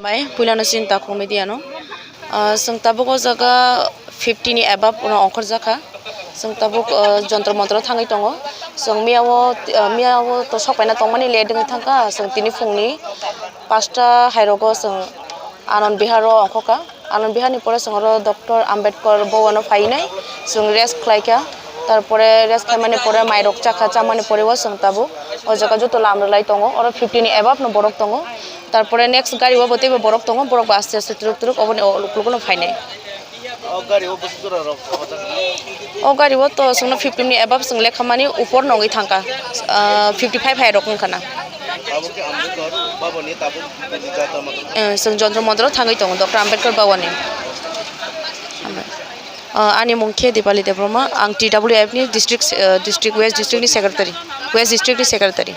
Mai pulano sinta komediano sing tabuk o jaga 50 ni above ono ongkor jaka sing tabuk jontro montro thangai tongo sing miawo to sokpaina tongmani leding thangka sing tini phungni 5টা hairogo sing Anand Biharo ongkoka Anand Bihar ni pore sing ro Dr. Ambedkar bowano fainai sing rest khlaika তারপরে rest খাইমানি পরে মাইরক চাখা চামানি পরেও song তাবো ও জায়গা যত লামলাই তঙ্গ ওর 50 ni above no borok tongo তারপরে next গাড়ি ও বতেবে borok tongo borok আস্তে আস্তে তুরুক তুরুক অবনি লুকলুকনো ফাইনে ও গাড়ি ও তো সং 50 ni above সং লেখামানি উপর নঙ্গই থাঙ্কা 55 হাই রকম খানা সং যন্ত্র মন্ত্র থাঙ্গই tongo doctor Ambedkar Bawani Ani mungkin Dipali Debroma, ang TWF ni district West District ni secretary, West District ni secretary.